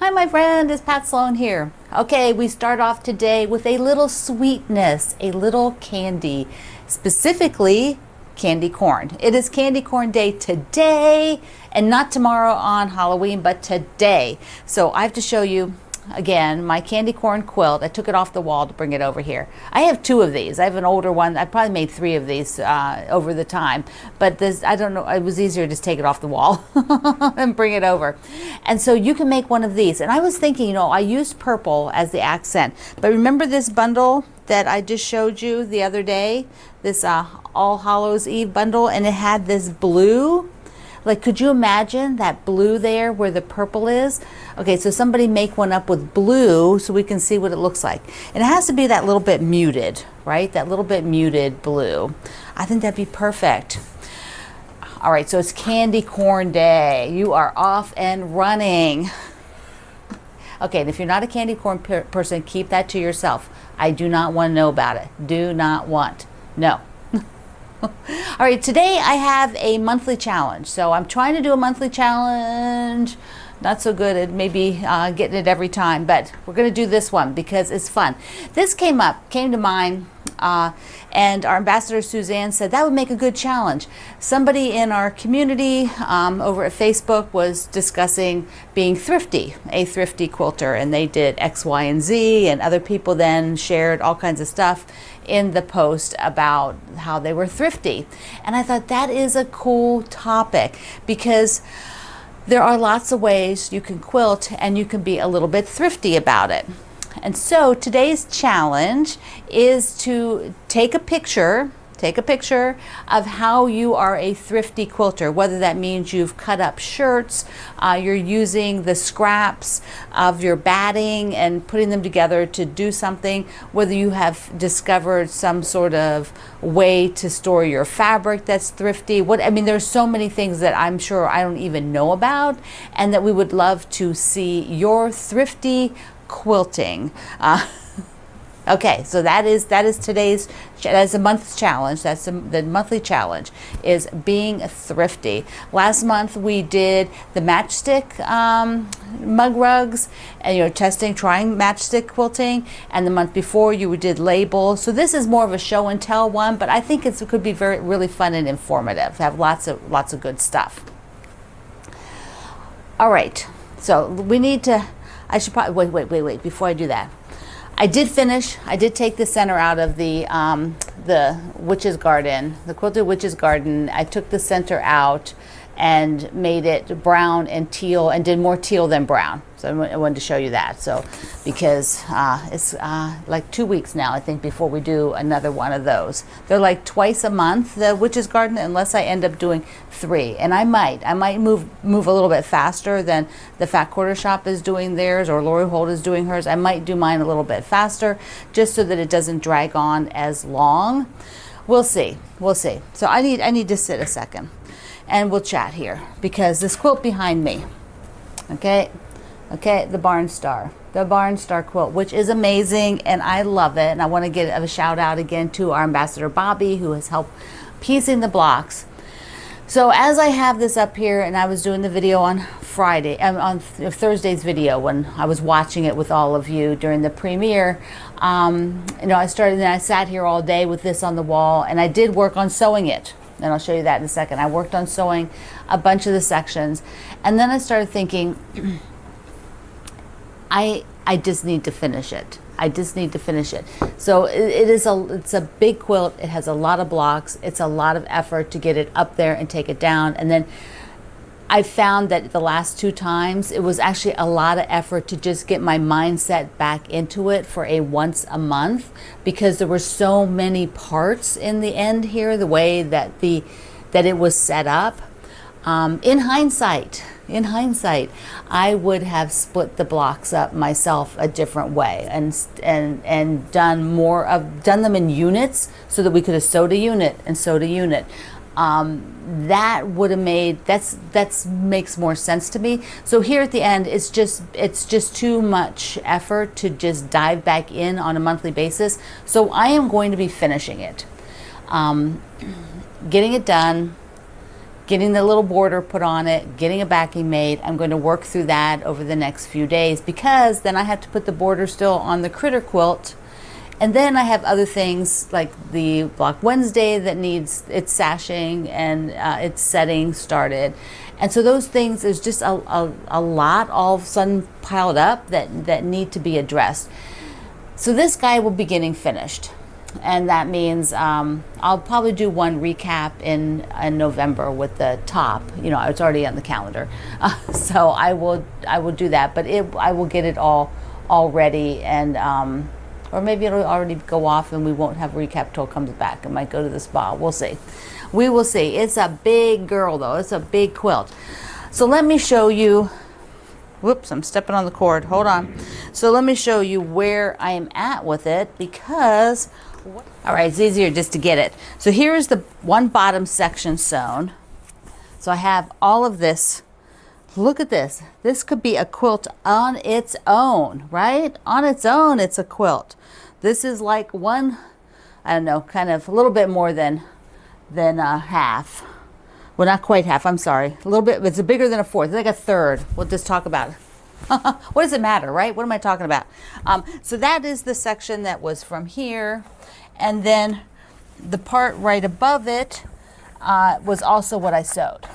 Hi, my friend, it's Pat Sloan here. Okay, we start off today with a little sweetness, a little candy, specifically candy corn. It is candy corn day today, and not tomorrow on Halloween, but today. So I have to show you again my candy corn quilt. I took it off the wall to bring it over here. I have two of these. I have an older one. I probably made three of these over the time, but this, I don't know, it was easier to just take it off the wall and bring it over. And so you can make one of these. And I was thinking, you know, I used purple as the accent, but remember this bundle that I just showed you the other day, this All Hallows Eve bundle, and it had this blue. Like, could you imagine that blue there where the purple is? Okay, so somebody make one up with blue so we can see what it looks like. And it has to be that little bit muted, right? That little bit muted blue. I think that'd be perfect. All right, so it's candy corn day. You are off and running. Okay, and if you're not a candy corn person, keep that to yourself. I do not want to know about it. Do not want. No. All right, today I have a monthly challenge. So I'm trying to do a monthly challenge. Not so good at maybe getting it every time, but we're going to do this one because it's fun. This came to mind, and our ambassador Suzanne said that would make a good challenge. Somebody in our community over at Facebook was discussing being thrifty, a thrifty quilter, and they did X, Y, and Z, and other people then shared all kinds of stuff in the post about how they were thrifty. And I thought that is a cool topic because there are lots of ways you can quilt and you can be a little bit thrifty about it. And so today's challenge is to take a picture of how you are a thrifty quilter, whether that means you've cut up shirts, you're using the scraps of your batting and putting them together to do something, whether you have discovered some sort of way to store your fabric that's thrifty. I mean, there's so many things that I'm sure I don't even know about, and that we would love to see your thrifty quilting. Okay, so that is today's, that's a month's challenge. That's the monthly challenge, is being thrifty. Last month we did the matchstick mug rugs, and trying matchstick quilting. And the month before you did labels. So this is more of a show and tell one, but I think it could be really fun and informative. Have lots of good stuff. All right, so we need to. I should probably wait before I do that. I did take the center out of the witch's garden, the quilted witch's garden. I took the center out and made it brown and teal, and did more teal than brown. So I wanted to show you that. So because it's like 2 weeks now, I think, before we do another one of those. They're like twice a month, the witch's garden, unless I end up doing 3. And I might move a little bit faster than the Fat Quarter Shop is doing theirs, or Lori Holt is doing hers. I might do mine a little bit faster, just so that it doesn't drag on as long. We'll see. So I need to sit a second, and we'll chat here, because this quilt behind me, okay, the Barn Star quilt, which is amazing, and I love it. And I want to give a shout out again to our ambassador Bobby, who has helped piecing the blocks. So as I have this up here, and I was doing the video on Friday, on Thursday's video, when I was watching it with all of you during the premiere, I sat here all day with this on the wall, and I did work on sewing it. And I'll show you that in a second. I worked on sewing a bunch of the sections, and then I started thinking, I just need to finish it. So it's a big quilt. It has a lot of blocks. It's a lot of effort to get it up there and take it down. And then I found that the last 2 times, it was actually a lot of effort to just get my mindset back into it for a once a month, because there were so many parts in the end here, the way that it was set up. In hindsight, I would have split the blocks up myself a different way, and done them in units, so that we could have sewed a unit. That would have makes more sense to me. So here at the end, it's just too much effort to just dive back in on a monthly basis. So I am going to be finishing it, getting it done, getting the little border put on it, getting a backing made. I'm going to work through that over the next few days, because then I have to put the border still on the critter quilt. And then I have other things like the Block Wednesday that needs its sashing and its setting started. And so those things, there's just a lot all of a sudden piled up that need to be addressed. So this guy will be getting finished. And that means I'll probably do one recap in November with the top. You know, it's already on the calendar. So I will do that, but I will get it all ready, and or maybe it'll already go off and we won't have a recap till it comes back. It might go to the spa. We'll see. We will see. It's a big girl though. It's a big quilt. So let me show you. Whoops, I'm stepping on the cord. Hold on. So let me show you where I am at with it, because, all right, it's easier just to get it. So here is the one bottom section sewn. So I have all of this. Look at this. This could be a quilt on its own, right? On its own, it's a quilt. This is like one, I don't know, kind of a little bit more than half. Well, not quite half, I'm sorry. A little bit, it's bigger than a fourth. It's like a third. We'll just talk about it. What does it matter, right? What am I talking about? So that is the section that was from here. And then the part right above it was also what I sewed.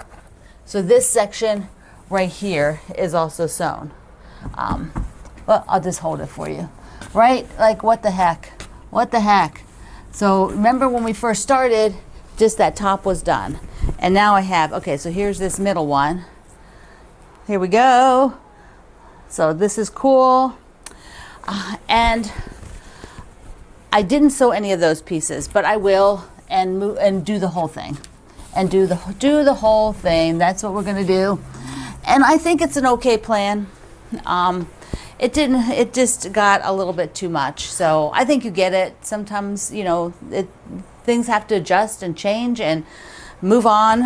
So this section right here is also sewn. Well, I'll just hold it for you. Right? Like, what the heck? What the heck? So remember when we first started, just that top was done. And now I have, okay, so here's this middle one. Here we go. So this is cool. And I didn't sew any of those pieces, but I will, and do the whole thing. And do the whole thing. That's what we're going to do. And I think it's an okay plan. It just got a little bit too much. So I think you get it. Sometimes, you know, things have to adjust and change and move on.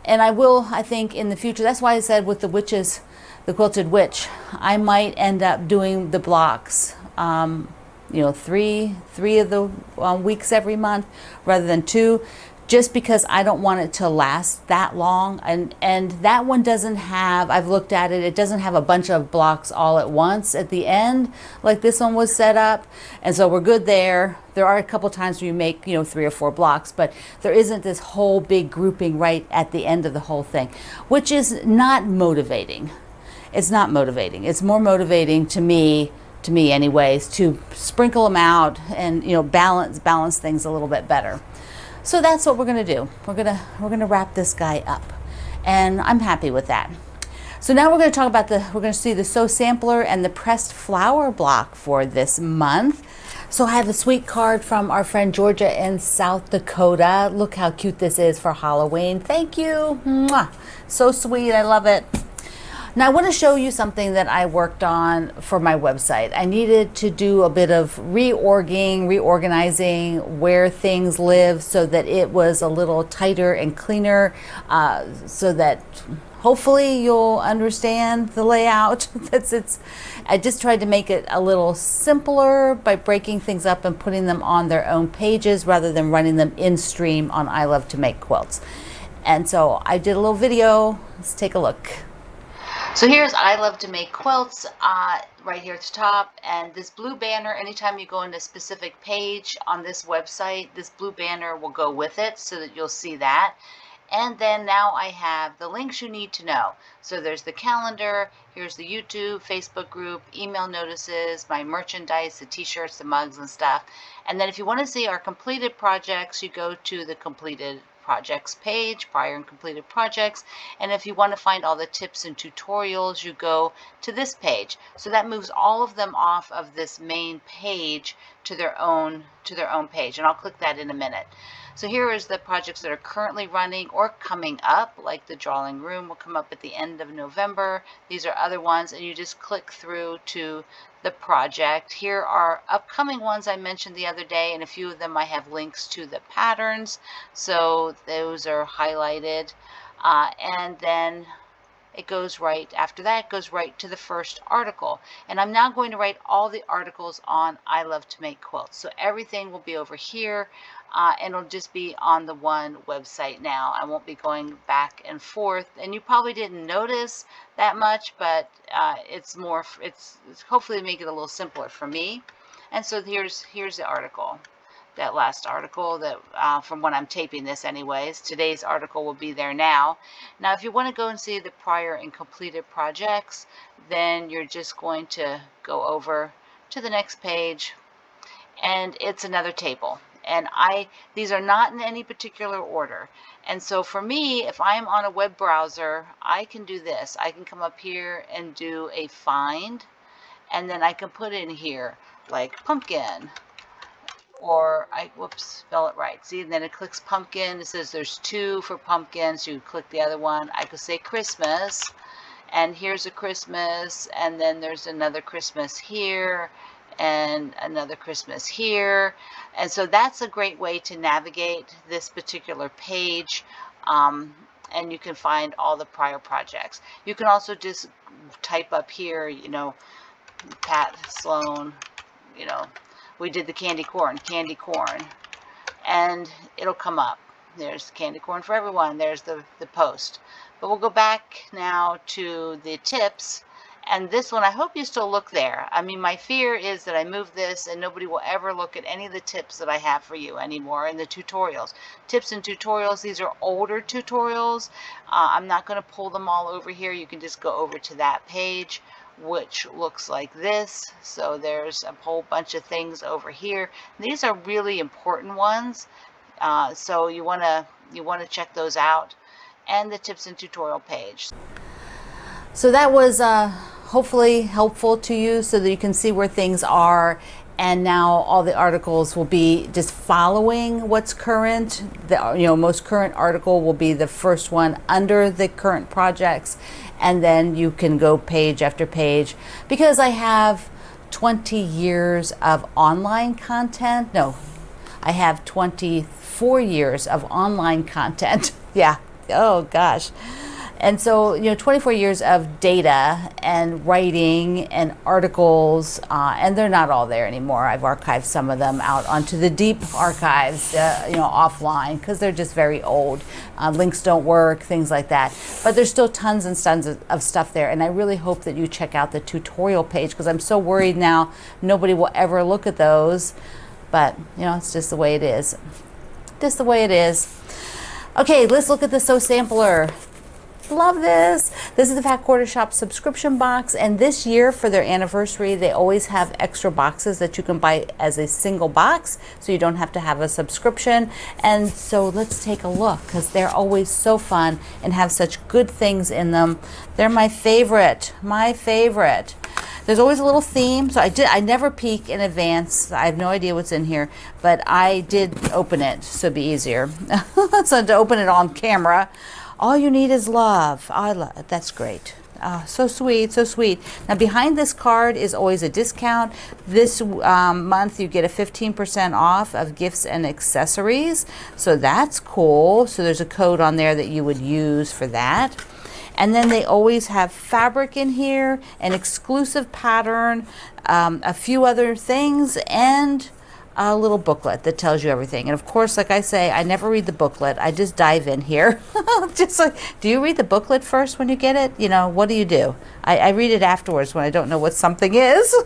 And I think in the future, that's why I said with the witches, the Quilted Witch, I might end up doing the blocks, you know, three of the weeks every month rather than 2. Just because I don't want it to last that long. And that one doesn't have, I've looked at it, it doesn't have a bunch of blocks all at once at the end, like this one was set up. And so we're good there. There are a couple times where you make, you know, 3 or 4 blocks, but there isn't this whole big grouping right at the end of the whole thing, which is not motivating. It's not motivating. It's more motivating to me anyways, to sprinkle them out and, you know, balance things a little bit better. So that's what we're going to do. We're going to wrap this guy up, and I'm happy with that. So now we're going to talk about we're going to see the sew sampler and the pressed flower block for this month. So I have a sweet card from our friend Georgia in South Dakota. Look how cute this is for Halloween. Thank you. Mwah. So sweet. I love it. Now I want to show you something that I worked on for my website. I needed to do a bit of reorganizing where things live so that it was a little tighter and cleaner, so that hopefully you'll understand the layout. I just tried to make it a little simpler by breaking things up and putting them on their own pages rather than running them in stream on I Love to Make Quilts. And so I did a little video. Let's take a look. So here's I Love to Make Quilts right here at the top, and this blue banner, anytime you go into a specific page on this website, this blue banner will go with it so that you'll see that. And then now I have the links you need to know. So there's the calendar, here's the YouTube, Facebook group, email notices, my merchandise, the t-shirts, the mugs and stuff. And then if you want to see our completed projects, you go to the completed projects page, prior and completed projects. And if you want to find all the tips and tutorials, you go to this page. So that moves all of them off of this main page to their own page. And I'll click that in a minute. So here is the projects that are currently running or coming up, like the drawing room will come up at the end of November. These are other ones, and you just click through to the project. Here are upcoming ones I mentioned the other day, and a few of them I have links to the patterns, so those are highlighted. And then it goes right after that, it goes right to the first article. And I'm now going to write all the articles on I Love to Make Quilts. So everything will be over here, and it'll just be on the one website now. I won't be going back and forth, and you probably didn't notice that much, but it's hopefully make it a little simpler for me. And so here's the article. That last article that from when I'm taping this anyways. Today's article will be there now. Now if you want to go and see the prior and completed projects, then you're just going to go over to the next page, and it's another table. And these are not in any particular order. And so for me, if I'm on a web browser, I can do this. I can come up here and do a find, and then I can put in here like pumpkin, or spell it right. See, and then it clicks pumpkin. It says there's 2 for pumpkin, so you click the other one. I could say Christmas, and here's a Christmas, and then there's another Christmas here, and another Christmas here. And so that's a great way to navigate this particular page, and you can find all the prior projects. You can also just type up here, Pat Sloan, we did the candy corn, and it'll come up. There's candy corn for everyone. There's the post. But we'll go back now to the tips. And this one, I hope you still look there. I mean, my fear is that I move this and nobody will ever look at any of the tips that I have for you anymore in the tutorials. Tips and tutorials, these are older tutorials. I'm not going to pull them all over here. You can just go over to that page, which looks like this. So there's a whole bunch of things over here. These are really important ones, so you want to check those out, and the tips and tutorial page. So that was hopefully helpful to you, so that you can see where things are. And now all the articles will be just following what's current. The most current article will be the first one under the current projects, and then you can go page after page, because I have 20 years of online content. No, I have 24 years of online content. Yeah. Oh gosh. And so, 24 years of data and writing and articles, and they're not all there anymore. I've archived some of them out onto the deep archives, offline, because they're just very old. Links don't work, things like that. But there's still tons and tons of stuff there. And I really hope that you check out the tutorial page, because I'm so worried now nobody will ever look at those. But, it's just the way it is. Just the way it is. Okay, let's look at the Sew Sampler. Love this. This is the Fat Quarter Shop subscription box, and this year for their anniversary they always have extra boxes that you can buy as a single box, so you don't have to have a subscription. And so let's take a look, because they're always so fun and have such good things in them. They're my favorite. There's always a little theme, so I never peek in advance. I have no idea what's in here, but I did open it, so it'd be easier. So to open it on camera. All you need is love. That's great. So sweet, so sweet. Now behind this card is always a discount. This month you get a 15% off of gifts and accessories. So that's cool. So there's a code on there that you would use for that. And then they always have fabric in here, an exclusive pattern, a few other things, and a little booklet that tells you everything. And of course, like I say, I never read the booklet. I just dive in here. Just like, do you read the booklet first when you get it? What do you do? I read it afterwards when I don't know what something is.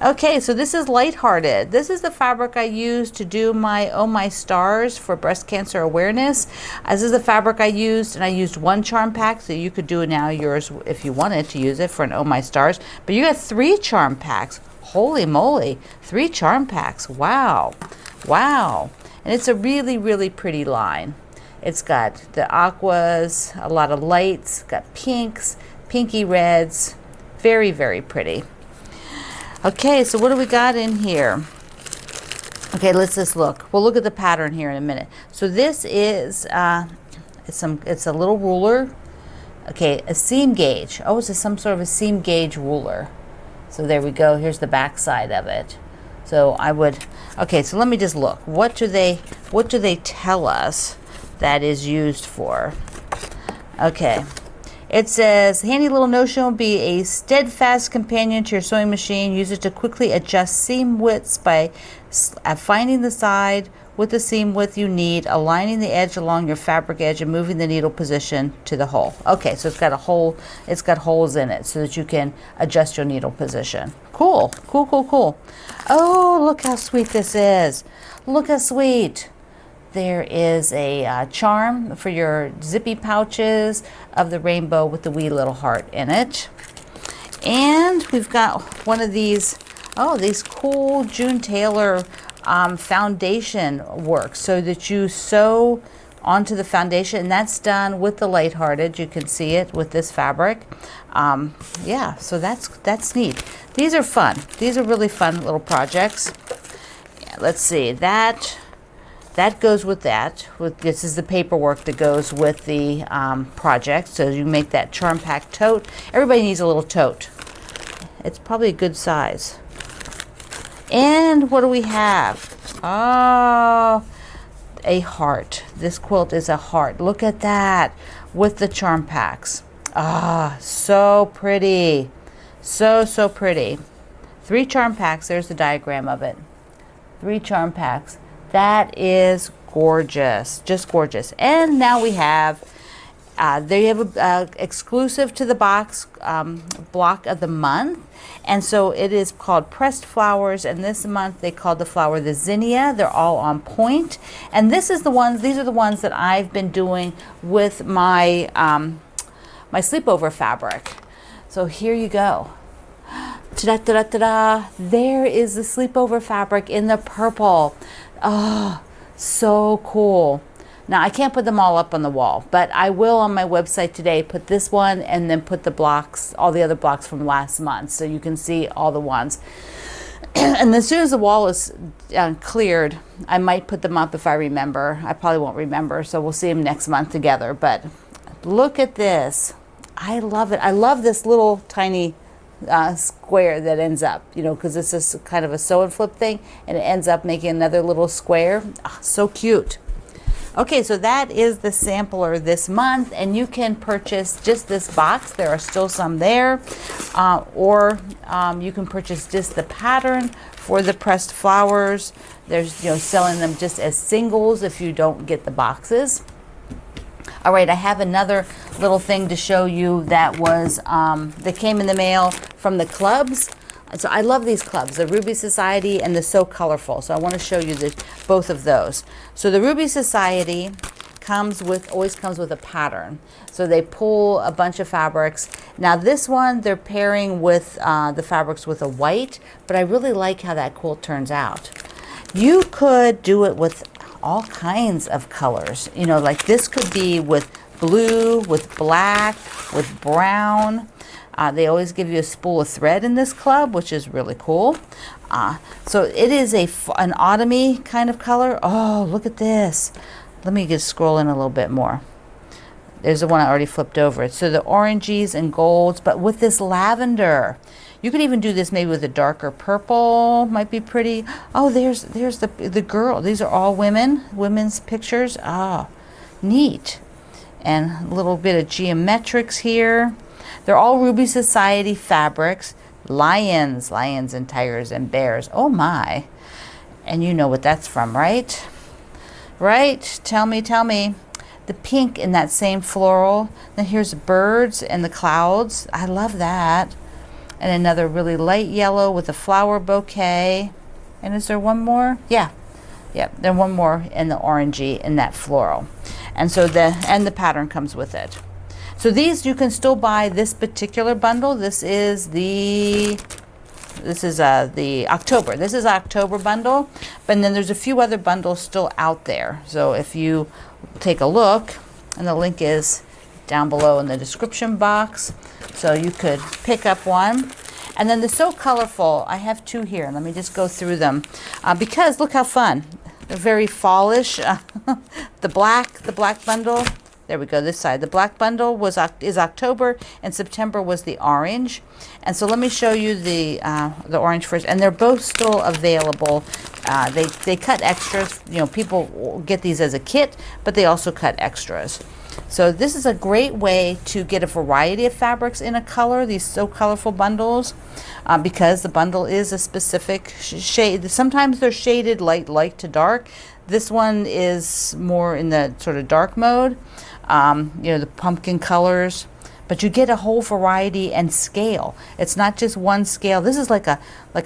Okay, so this is Lighthearted. This is the fabric I use to do my Oh My Stars for breast cancer awareness. This is the fabric I used, and I used 1 charm pack, so you could do now yours if you wanted to use it for an Oh My Stars. But you got 3 charm packs. Holy moly, 3 charm packs. Wow. Wow. And it's a really, really pretty line. It's got the aquas, a lot of lights, got pinks, pinky reds. Very, very pretty. Okay, so what do we got in here? Okay, let's just look. We'll look at the pattern here in a minute. So this is, it's a little ruler. Okay, a seam gauge. Oh, it's some sort of a seam gauge ruler. So there we go. Here's the back side of it. So okay, so let me just look. What do they tell us that is used for? Okay, It says, handy little notion will be a steadfast companion to your sewing machine. Use it to quickly adjust seam widths by finding the side with the seam width you need, aligning the edge along your fabric edge, and moving the needle position to the hole. Okay, so it's got a hole, it's got holes in it so that you can adjust your needle position. Cool, cool, cool, cool. Oh, look how sweet this is. Look how sweet. There is a charm for your zippy pouches of the rainbow with the wee little heart in it. And we've got one of these, oh, these cool June Taylor foundation work so that you sew onto the foundation, and that's done with the lighthearted. You can see it with this fabric. Yeah, so that's neat. These are fun. These are really fun little projects. Yeah, let's see, that goes with that. This is the paperwork that goes with the project. So you make that charm pack tote. Everybody needs a little tote. It's probably a good size. And what do we have? Oh, a heart. This quilt is a heart. Look at that with the charm packs. Ah, so pretty. So, so pretty. 3 charm packs. There's the diagram of it. 3 charm packs. That is gorgeous. Just gorgeous. And now we have, there you have a exclusive to the box block of the month. And so it is called Pressed Flowers, and this month they called the flower the zinnia. They're all on point. And this is the ones, these are the ones that I've been doing with my my sleepover fabric. So here you go. Ta-da-da-da-da-da. There is the sleepover fabric in the purple. Oh, so cool. Now, I can't put them all up on the wall, but I will on my website today put this one and then put the blocks, all the other blocks from last month, so you can see all the ones. And as soon as the wall is cleared, I might put them up if I remember. I probably won't remember, so we'll see them next month together. But look at this. I love it. I love this little tiny square that ends up, you know, because it's just kind of a sew and flip thing, and it ends up making another little square. Oh, so cute. Okay, so that is the sampler this month, and you can purchase just this box. There are still some there, or you can purchase just the pattern for the pressed flowers. There's, you know, selling them just as singles if you don't get the boxes. All right, I have another little thing to show you that was that came in the mail from the clubs. So I love these clubs, the Ruby Society and the So Colorful. So I want to show you both of those. So the Ruby Society always comes with a pattern. So they pull a bunch of fabrics. Now this one, they're pairing with the fabrics with a white, but I really like how that quilt turns out. You could do it with all kinds of colors. You know, like this could be with blue, with black, with brown. They always give you a spool of thread in this club, which is really cool. So it is an autumny kind of color. Oh, look at this. Let me just scroll in a little bit more. There's the one I already flipped over. So the oranges and golds, but with this lavender. You could even do this maybe with a darker purple. Might be pretty. Oh, there's the girl. These are all women's pictures. Ah, neat. And a little bit of geometrics here. They're all Ruby Society fabrics. Lions and tigers and bears. Oh my. And you know what that's from, right? Right? Tell me. The pink in that same floral. Then here's birds and the clouds. I love that. And another really light yellow with a flower bouquet. And is there one more? Yeah. Yep, then one more in the orangey in that floral. And so the pattern comes with it. So these, you can still buy this particular bundle. This is the October. This is October bundle, but then there's a few other bundles still out there. So if you take a look, and the link is down below in the description box, so you could pick up one. And then the So Colorful, I have 2 here. Let me just go through them because look how fun. They're very fallish. The black bundle. There we go, this side. The black bundle is October, and September was the orange. And so let me show you the orange first. And they're both still available They cut extras. You know, people get these as a kit, but they also cut extras. So this is a great way to get a variety of fabrics in a color, these so colorful bundles, because the bundle is a specific shade. Sometimes they're shaded light to dark. This one is more in the sort of dark mode, you know, the pumpkin colors. But you get a whole variety and scale. It's not just one scale. This is like a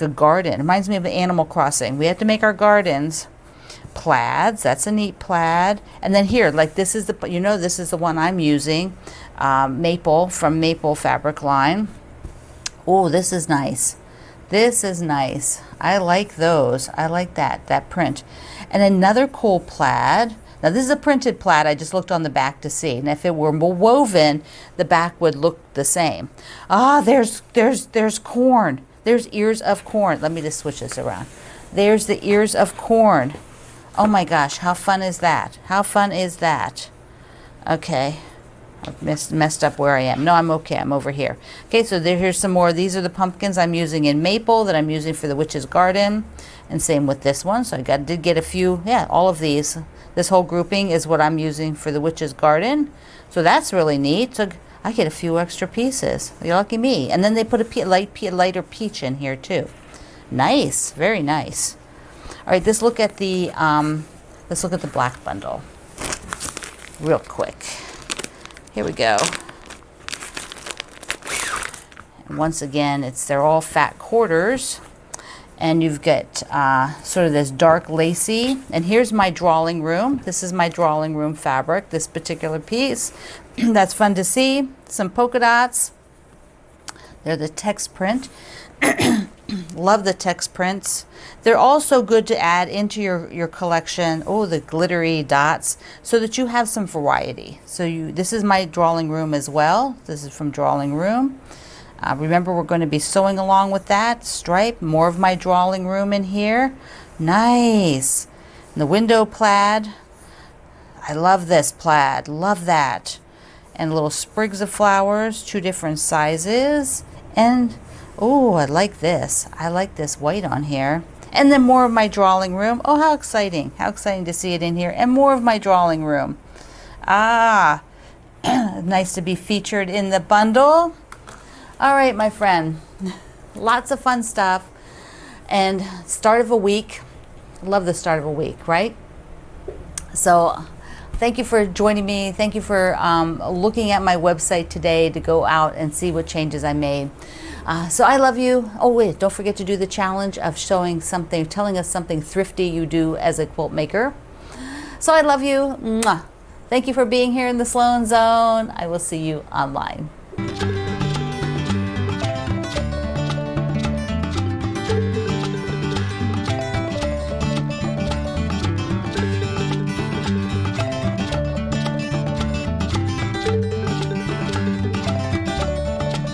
garden. It reminds me of Animal Crossing. We have to make our gardens. Plaids, that's a neat plaid. And then here, like this is the, you know, this is the one I'm using, Maple from Maple fabric line. Oh, this is nice. This is nice. I like those. I like that print. And another cool plaid. Now this is a printed plaid. I just looked on the back to see. And if it were woven, the back would look the same. Ah, there's corn. There's ears of corn. Let me just switch this around. There's the ears of corn. Oh my gosh, how fun is that? How fun is that? Okay, I've messed up where I am. No, I'm okay, I'm over here. Okay, so here's some more. These are the pumpkins I'm using in Maple that I'm using for the Witch's Garden. And same with this one. So I did get a few, yeah, all of these. This whole grouping is what I'm using for the Witch's Garden. So that's really neat. So I get a few extra pieces. You're lucky me. And then they put a lighter peach in here too. Nice, very nice. All right, let's look at the black bundle real quick. Here we go. And once again, they're all fat quarters, and you've got sort of this dark lacy. And here's my drawing room. This is my drawing room fabric, this particular piece. That's fun to see. Some polka dots. They're the text print. Love the text prints. They're also good to add into your collection. Oh, the glittery dots, so that you have some variety. So this is my drawing room as well. This is from Drawing Room. Remember, we're going to be sewing along with that stripe. More of my drawing room in here. Nice. And the window plaid. I love this plaid. Love that. And little sprigs of flowers, 2 different sizes. And oh, I like this. I like this white on here. And then more of my drawing room. Oh, how exciting. How exciting to see it in here. And more of my drawing room. Ah, nice to be featured in the bundle. All right, my friend. Lots of fun stuff. And start of a week. Love the start of a week, right? So thank you for joining me. Thank you for looking at my website today to go out and see what changes I made. So I love you. Oh wait, don't forget to do the challenge of showing something, telling us something thrifty you do as a quilt maker. So I love you. Mwah. Thank you for being here in the Sloan Zone. I will see you online.